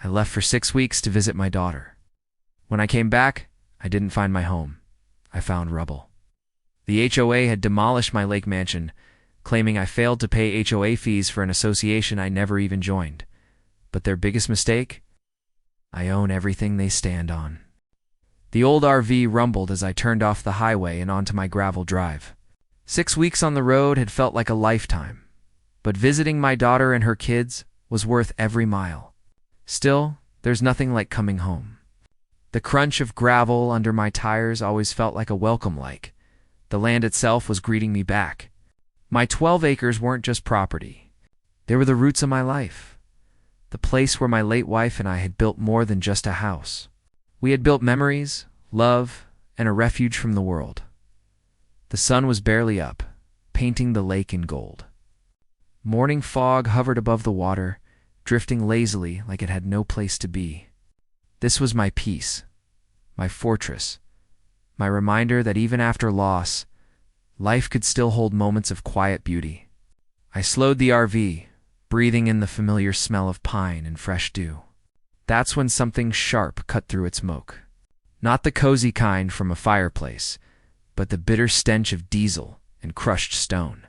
I left for 6 weeks to visit my daughter. When I came back, I didn't find my home. I found rubble. The HOA had demolished my lake mansion, claiming I failed to pay HOA fees for an association I never even joined. But their biggest mistake? I own everything they stand on. The old RV rumbled as I turned off the highway and onto my gravel drive. 6 weeks on the road had felt like a lifetime, but visiting my daughter and her kids was worth every mile. Still, there's nothing like coming home. The crunch of gravel under my tires always felt like a welcome like. The land itself was greeting me back. My 12 acres weren't just property. They were the roots of my life. The place where my late wife and I had built more than just a house. We had built memories, love, and a refuge from the world. The sun was barely up, painting the lake in gold. Morning fog hovered above the water, drifting lazily like it had no place to be. This was my peace, my fortress, my reminder that even after loss, life could still hold moments of quiet beauty. I slowed the RV, breathing in the familiar smell of pine and fresh dew. That's when something sharp cut through its smoke. Not the cozy kind from a fireplace, but the bitter stench of diesel and crushed stone.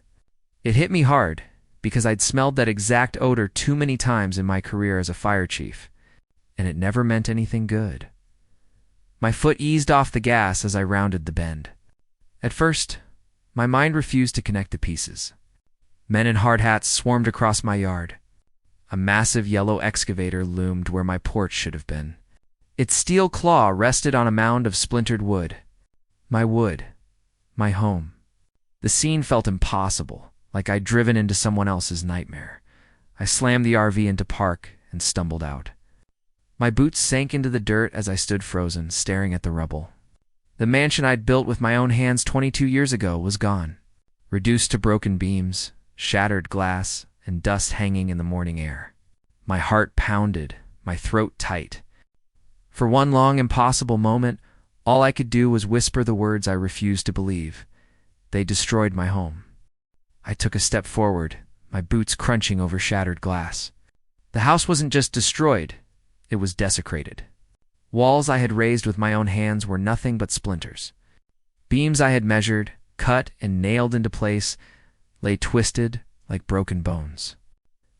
It hit me hard, because I'd smelled that exact odor too many times in my career as a fire chief, and it never meant anything good. My foot eased off the gas as I rounded the bend. At first, my mind refused to connect the pieces. Men in hard hats swarmed across my yard. A massive yellow excavator loomed where my porch should have been. Its steel claw rested on a mound of splintered wood. My wood. My home. The scene felt impossible, like I'd driven into someone else's nightmare. I slammed the RV into park and stumbled out. My boots sank into the dirt as I stood frozen, staring at the rubble. The mansion I'd built with my own hands 22 years ago was gone, reduced to broken beams, shattered glass, and dust hanging in the morning air. My heart pounded, my throat tight. For one long, impossible moment, all I could do was whisper the words I refused to believe. They destroyed my home. I took a step forward, my boots crunching over shattered glass. The house wasn't just destroyed, it was desecrated. Walls I had raised with my own hands were nothing but splinters. Beams I had measured, cut, and nailed into place lay twisted like broken bones.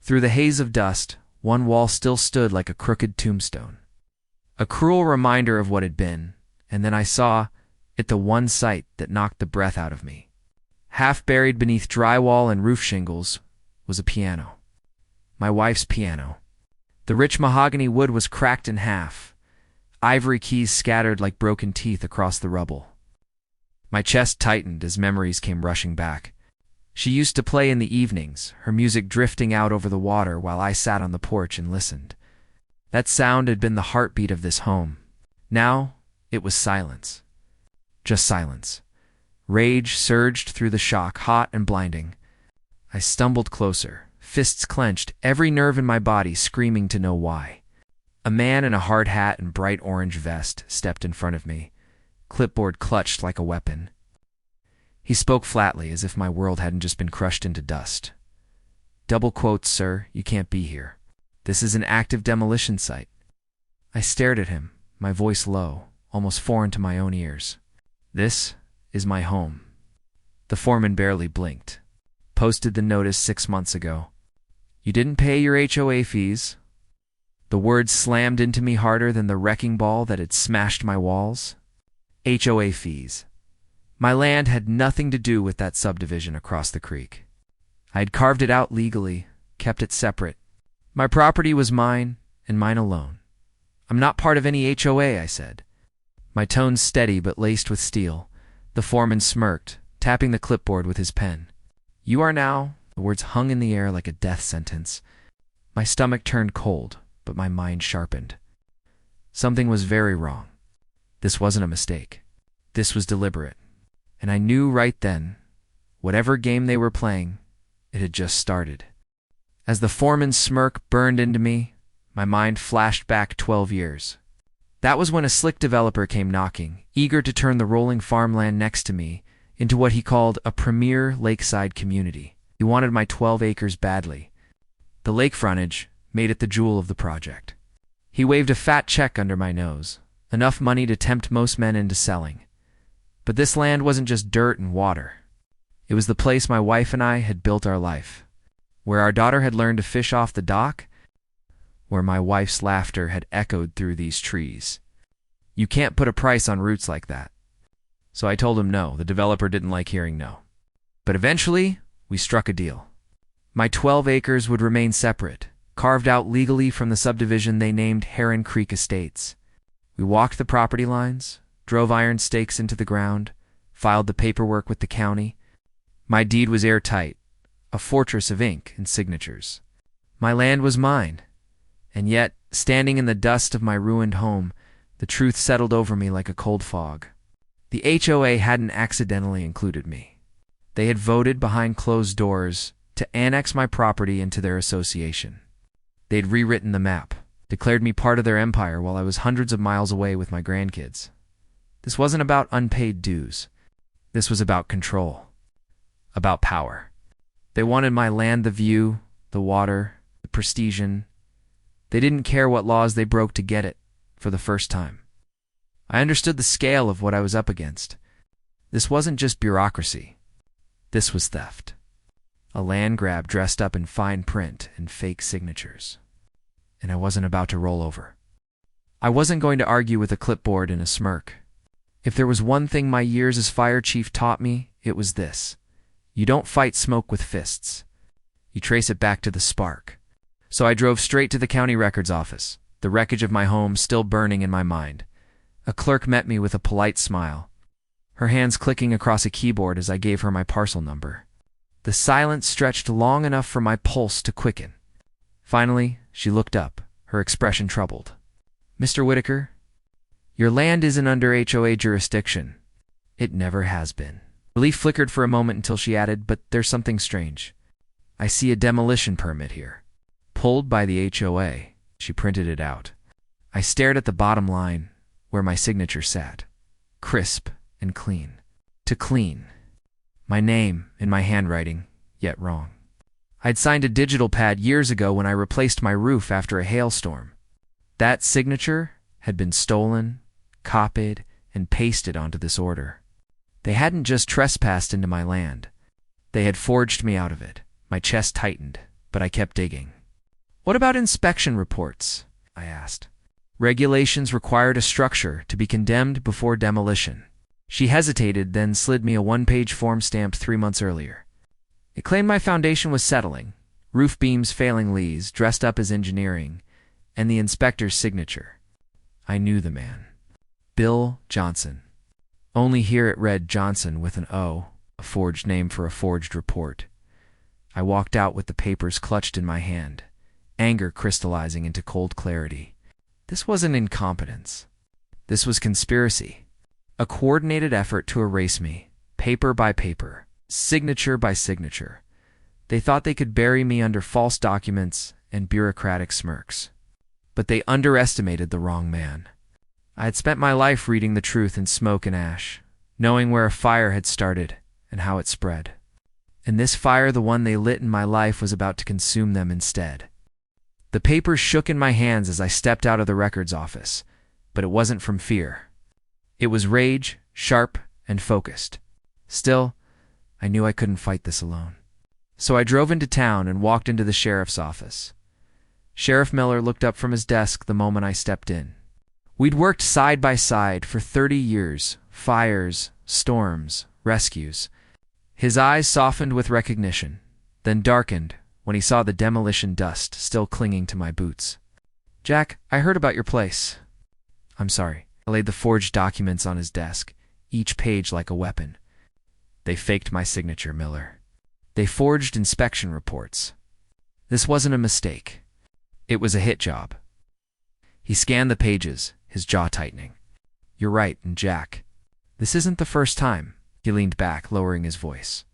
Through the haze of dust, one wall still stood like a crooked tombstone. A cruel reminder of what had been, and then I saw, at the one sight that knocked the breath out of me. Half buried beneath drywall and roof shingles was a piano. My wife's piano. The rich mahogany wood was cracked in half, ivory keys scattered like broken teeth across the rubble. My chest tightened as memories came rushing back. She used to play in the evenings, her music drifting out over the water while I sat on the porch and listened. That sound had been the heartbeat of this home. Now, it was silence. Just silence. Rage surged through the shock, hot and blinding. I stumbled closer, fists clenched, every nerve in my body screaming to know why. A man in a hard hat and bright orange vest stepped in front of me, clipboard clutched like a weapon. He spoke flatly, as if my world hadn't just been crushed into dust. "Double quotes, sir, you can't be here. This is an active demolition site." I stared at him, my voice low, almost foreign to my own ears. "This is my home." The foreman barely blinked. "Posted the notice 6 months ago. You didn't pay your HOA fees." The words slammed into me harder than the wrecking ball that had smashed my walls. HOA fees. My land had nothing to do with that subdivision across the creek. I had carved it out legally, kept it separate. My property was mine, and mine alone. "I'm not part of any HOA," I said. My tone steady but laced with steel. The foreman smirked, tapping the clipboard with his pen. "You are now." The words hung in the air like a death sentence. My stomach turned cold, but my mind sharpened. Something was very wrong. This wasn't a mistake. This was deliberate. And I knew right then, whatever game they were playing, it had just started. As the foreman's smirk burned into me, my mind flashed back 12 years. That was when a slick developer came knocking, eager to turn the rolling farmland next to me into what he called a premier lakeside community. He wanted my 12 acres badly. The lake frontage made it the jewel of the project. He waved a fat check under my nose, enough money to tempt most men into selling. But this land wasn't just dirt and water. It was the place my wife and I had built our life, where our daughter had learned to fish off the dock, where my wife's laughter had echoed through these trees. You can't put a price on roots like that. So I told him no. The developer didn't like hearing no. But eventually, we struck a deal. My 12 acres would remain separate, carved out legally from the subdivision they named Heron Creek Estates. We walked the property lines, drove iron stakes into the ground, filed the paperwork with the county. My deed was airtight, a fortress of ink and signatures. My land was mine, and yet, standing in the dust of my ruined home, the truth settled over me like a cold fog. The HOA hadn't accidentally included me. They had voted behind closed doors to annex my property into their association. They'd rewritten the map, declared me part of their empire while I was hundreds of miles away with my grandkids. This wasn't about unpaid dues. This was about control, about power. They wanted my land, the view, the water, the prestige. They didn't care what laws they broke to get it, for the first time. I understood the scale of what I was up against. This wasn't just bureaucracy. This was theft. A land grab dressed up in fine print and fake signatures. And I wasn't about to roll over. I wasn't going to argue with a clipboard and a smirk. If there was one thing my years as fire chief taught me, it was this. You don't fight smoke with fists. You trace it back to the spark. So I drove straight to the county records office, the wreckage of my home still burning in my mind. A clerk met me with a polite smile, her hands clicking across a keyboard as I gave her my parcel number. The silence stretched long enough for my pulse to quicken. Finally, she looked up, her expression troubled. Mr. Whitaker, your land isn't under HOA jurisdiction. It never has been. Relief flickered for a moment until she added, but there's something strange. I see a demolition permit here. Pulled by the HOA. She printed it out. I stared at the bottom line, where my signature sat. Crisp and clean. To clean. My name in my handwriting, yet wrong. I'd signed a digital pad years ago when I replaced my roof after a hailstorm. That signature had been stolen, copied, and pasted onto this order. They hadn't just trespassed into my land. They had forged me out of it. My chest tightened, but I kept digging. What about inspection reports? I asked. Regulations required a structure to be condemned before demolition. She hesitated, then slid me a one-page form stamped 3 months earlier. It claimed my foundation was settling, roof beams failing lees, dressed up as engineering, and the inspector's signature. I knew the man. Bill Johnson. Only here it read Johnson with an O, a forged name for a forged report. I walked out with the papers clutched in my hand, anger crystallizing into cold clarity. This wasn't incompetence. This was conspiracy. A coordinated effort to erase me, paper by paper, signature by signature. They thought they could bury me under false documents and bureaucratic smirks. But they underestimated the wrong man. I had spent my life reading the truth in smoke and ash, knowing where a fire had started and how it spread. And this fire, the one they lit in my life, was about to consume them instead. The papers shook in my hands as I stepped out of the records office, but it wasn't from fear. It was rage, sharp and focused. Still, I knew I couldn't fight this alone. So I drove into town and walked into the sheriff's office. Sheriff Miller looked up from his desk the moment I stepped in. We'd worked side by side for 30 years, fires, storms, rescues. His eyes softened with recognition, then darkened when he saw the demolition dust still clinging to my boots. Jack, I heard about your place. I'm sorry. I laid the forged documents on his desk, each page like a weapon. They faked my signature, Miller. They forged inspection reports. This wasn't a mistake. It was a hit job. He scanned the pages, his jaw tightening. You're right, and Jack, this isn't the first time. He leaned back, lowering his voice.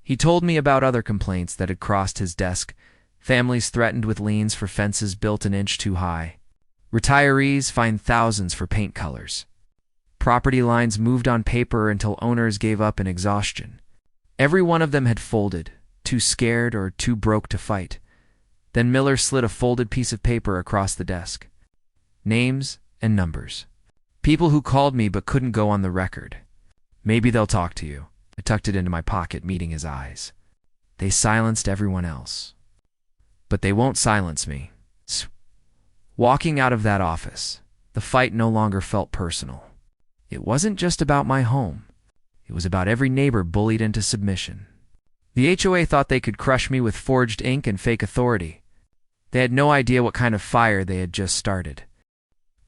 He told me about other complaints that had crossed his desk, families threatened with liens for fences built an inch too high. Retirees fined thousands for paint colors. Property lines moved on paper until owners gave up in exhaustion. Every one of them had folded, too scared or too broke to fight. Then Miller slid a folded piece of paper across the desk. names and numbers. People who called me but couldn't go on the record. Maybe they'll talk to you. I tucked it into my pocket, meeting his eyes. They silenced everyone else. But they won't silence me. Walking out of that office, the fight no longer felt personal. It wasn't just about my home. It was about every neighbor bullied into submission. The HOA thought they could crush me with forged ink and fake authority. They had no idea what kind of fire they had just started.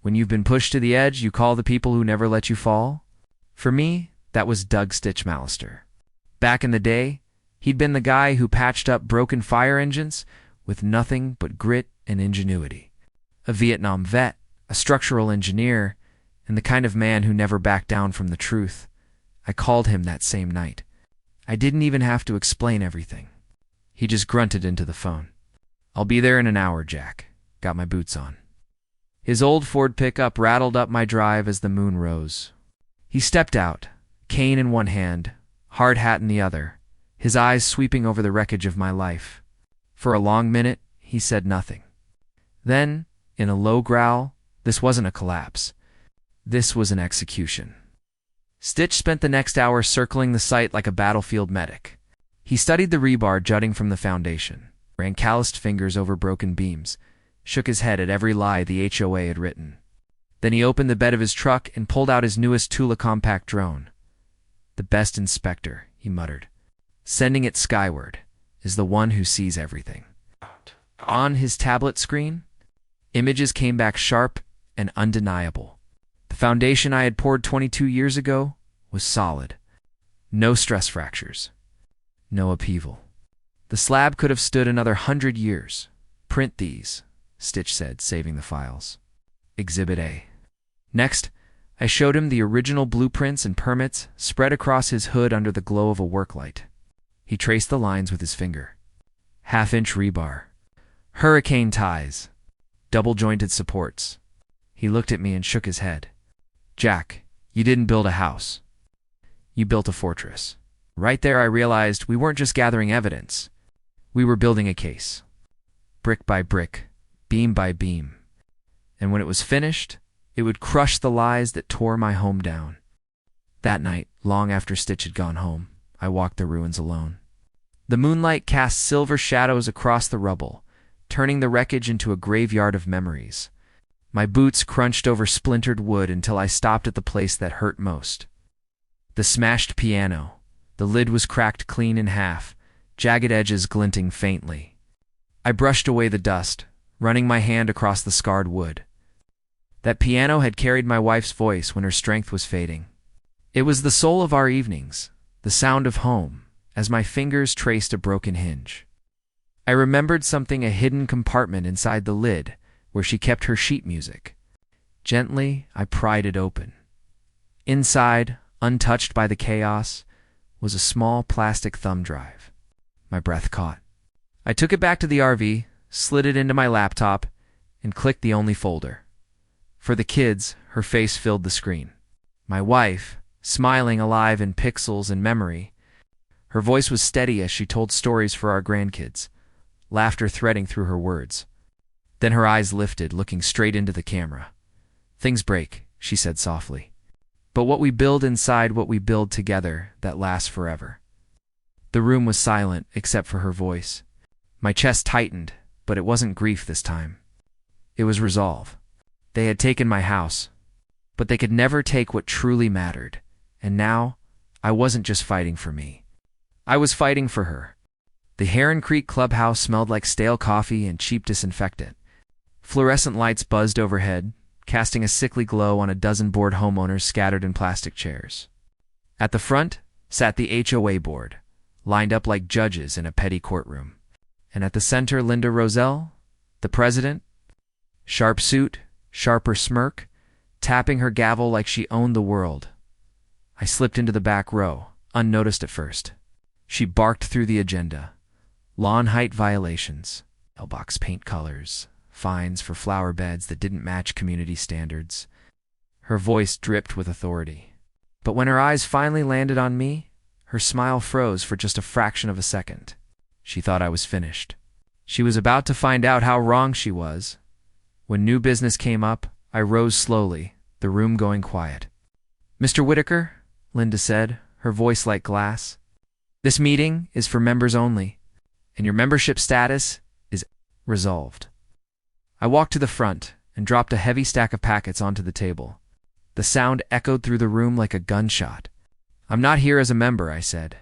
When you've been pushed to the edge, you call the people who never let you fall? For me, that was Doug Stitchmalister. Back in the day, he'd been the guy who patched up broken fire engines with nothing but grit and ingenuity. A Vietnam vet, a structural engineer, and the kind of man who never backed down from the truth. I called him that same night. I didn't even have to explain everything. He just grunted into the phone. "I'll be there in an hour, Jack." Got my boots on. His old Ford pickup rattled up my drive as the moon rose. He stepped out, cane in one hand, hard hat in the other, his eyes sweeping over the wreckage of my life. For a long minute, he said nothing. Then, in a low growl, this wasn't a collapse. This was an execution. Stitch spent the next hour circling the site like a battlefield medic. He studied the rebar jutting from the foundation, ran calloused fingers over broken beams, shook his head at every lie the HOA had written. Then he opened the bed of his truck and pulled out his newest Tula compact drone. "The best inspector," he muttered. "Sending it skyward is the one who sees everything." On his tablet screen, images came back sharp and undeniable. The foundation I had poured 22 years ago was solid. No stress fractures. No upheaval. The slab could have stood another 100 years. "Print these," Stitch said, saving the files. Exhibit A. Next, I showed him the original blueprints and permits spread across his hood under the glow of a work light. He traced the lines with his finger. Half-inch rebar. Hurricane ties. Double-jointed supports. He looked at me and shook his head. "Jack, you didn't build a house. You built a fortress." Right there I realized we weren't just gathering evidence. We were building a case. Brick by brick, beam by beam. And when it was finished, it would crush the lies that tore my home down. That night, long after Stitch had gone home, I walked the ruins alone. The moonlight cast silver shadows across the rubble, turning the wreckage into a graveyard of memories. My boots crunched over splintered wood until I stopped at the place that hurt most. The smashed piano. The lid was cracked clean in half, jagged edges glinting faintly. I brushed away the dust, running my hand across the scarred wood. That piano had carried my wife's voice when her strength was fading. It was the soul of our evenings, the sound of home, as my fingers traced a broken hinge. I remembered something, a hidden compartment inside the lid, where she kept her sheet music. Gently, I pried it open. Inside, untouched by the chaos, was a small plastic thumb drive. My breath caught. I took it back to the RV, slid it into my laptop, and clicked the only folder. For the kids, her face filled the screen. My wife, smiling, alive in pixels and memory. Her voice was steady as she told stories for our grandkids, laughter threading through her words. Then her eyes lifted, looking straight into the camera. "Things break," she said softly. "But what we build inside, what we build together, that lasts forever." The room was silent, except for her voice. My chest tightened, but it wasn't grief this time. It was resolve. They had taken my house, but they could never take what truly mattered. And now, I wasn't just fighting for me. I was fighting for her. The Heron Creek clubhouse smelled like stale coffee and cheap disinfectant. Fluorescent lights buzzed overhead, casting a sickly glow on a dozen bored homeowners scattered in plastic chairs. At the front sat the HOA board, lined up like judges in a petty courtroom. And at the center, Linda Roselle, the president, sharp suit, sharper smirk, tapping her gavel like she owned the world. I slipped into the back row, unnoticed at first. She barked through the agenda. Lawn height violations, mailbox paint colors, fines for flower beds that didn't match community standards. Her voice dripped with authority. But when her eyes finally landed on me, her smile froze for just a fraction of a second. She thought I was finished. She was about to find out how wrong she was. When new business came up, I rose slowly, the room going quiet. "Mr. Whitaker," Linda said, her voice like glass, "this meeting is for members only, and your membership status is resolved." I walked to the front and dropped a heavy stack of packets onto the table. The sound echoed through the room like a gunshot. "I'm not here as a member," I said.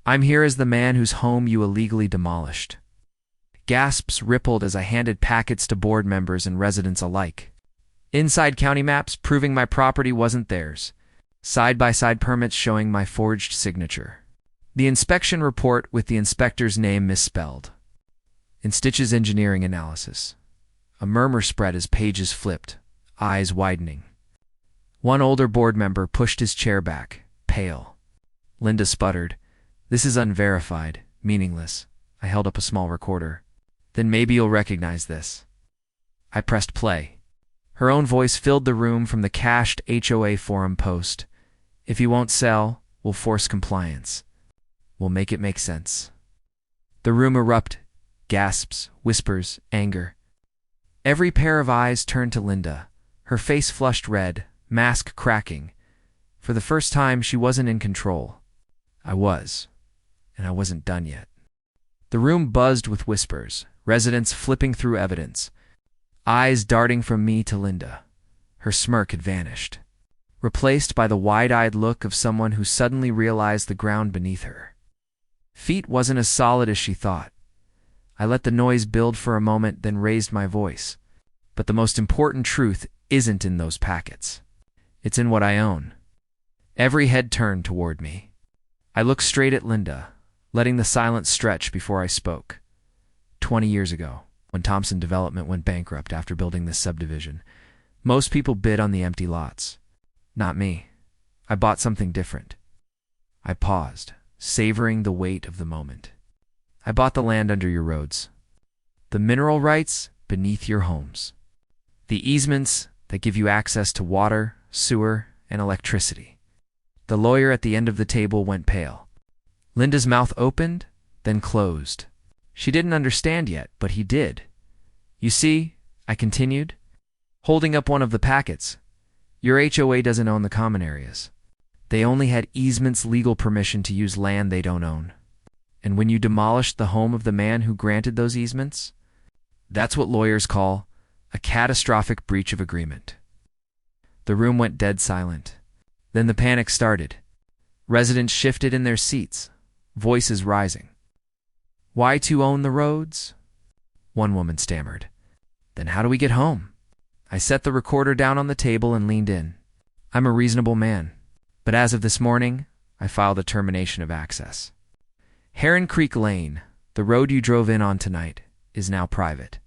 "I'm here as the man whose home you illegally demolished." Gasps rippled as I handed packets to board members and residents alike. Inside county maps proving my property wasn't theirs. Side-by-side permits showing my forged signature. The inspection report with the inspector's name misspelled. In Stitch's engineering analysis. A murmur spread as pages flipped, eyes widening. One older board member pushed his chair back, pale. Linda sputtered, "This is unverified, meaningless." I held up a small recorder. "Then maybe you'll recognize this." I pressed play. Her own voice filled the room from the cached HOA forum post. "If you won't sell, we'll force compliance. We'll make it make sense." The room erupted. Gasps, whispers, anger. Every pair of eyes turned to Linda, her face flushed red, mask cracking. For the first time, she wasn't in control. I was, and I wasn't done yet. The room buzzed with whispers, residents flipping through evidence, eyes darting from me to Linda. Her smirk had vanished, replaced by the wide-eyed look of someone who suddenly realized the ground beneath her. Feet wasn't as solid as she thought. I let the noise build for a moment, then raised my voice. But the most important truth isn't in those packets. It's in what I own. Every head turned toward me. I looked straight at Linda, letting the silence stretch before I spoke. 20 years ago, when Thompson Development went bankrupt after building this subdivision, most people bid on the empty lots. Not me. I bought something different. I paused, savoring the weight of the moment. I bought the land under your roads, the mineral rights beneath your homes, the easements that give you access to water, sewer, and electricity. The lawyer at the end of the table went pale. Linda's mouth opened, then closed. She didn't understand yet, but he did. "You see," I continued, holding up one of the packets, "your HOA doesn't own the common areas. They only had easements, legal permission to use land they don't own. And when you demolished the home of the man who granted those easements, that's what lawyers call a catastrophic breach of agreement." The room went dead silent. Then the panic started. Residents shifted in their seats, voices rising. "Why to own the roads?" One woman stammered. "Then how do we get home?" I set the recorder down on the table and leaned in. "I'm a reasonable man, but as of this morning, I filed a termination of access. Heron Creek Lane, the road you drove in on tonight, is now private.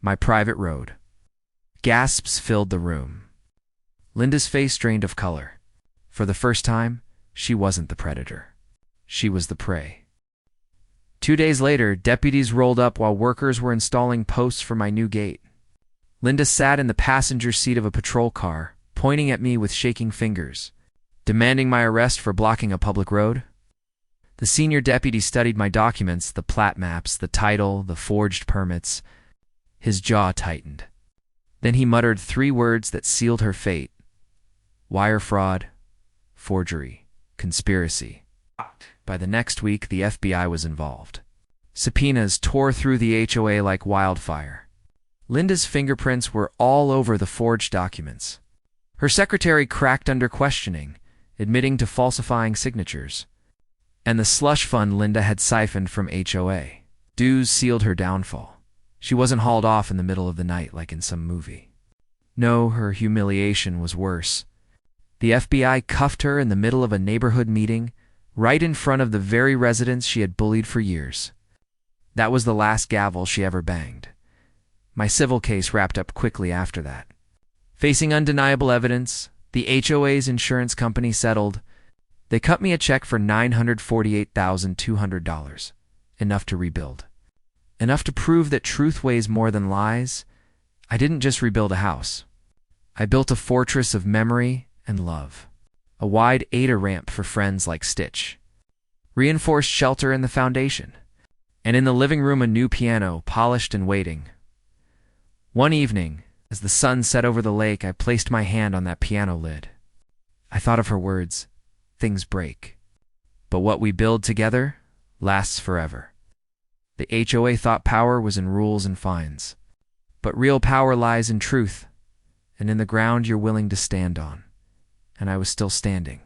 My private road." Gasps filled the room. Linda's face drained of color. For the first time, she wasn't the predator. She was the prey. 2 days later, deputies rolled up while workers were installing posts for my new gate. Linda sat in the passenger seat of a patrol car, pointing at me with shaking fingers, demanding my arrest for blocking a public road. The senior deputy studied my documents, the plat maps, the title, the forged permits. His jaw tightened. Then he muttered 3 words that sealed her fate: wire fraud, forgery, conspiracy. By the next week, the FBI was involved. Subpoenas tore through the HOA like wildfire. Linda's fingerprints were all over the forged documents. Her secretary cracked under questioning, admitting to falsifying signatures. And the slush fund Linda had siphoned from HOA dues sealed her downfall. She wasn't hauled off in the middle of the night like in some movie. No, her humiliation was worse. The FBI cuffed her in the middle of a neighborhood meeting, right in front of the very residents she had bullied for years. That was the last gavel she ever banged. My civil case wrapped up quickly after that. Facing undeniable evidence, the HOA's insurance company settled. They cut me a check for $948,200, enough to rebuild. Enough to prove that truth weighs more than lies. I didn't just rebuild a house. I built a fortress of memory and love. A wide ADA ramp for friends like Stitch. Reinforced shelter in the foundation. And in the living room, a new piano, polished and waiting. One evening, As the sun set over the lake, I placed my hand on that piano lid. I thought of her words, "Things break, but what we build together lasts forever." The HOA thought power was in rules and fines. But real power lies in truth, and in the ground you're willing to stand on. And I was still standing,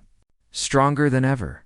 stronger than ever.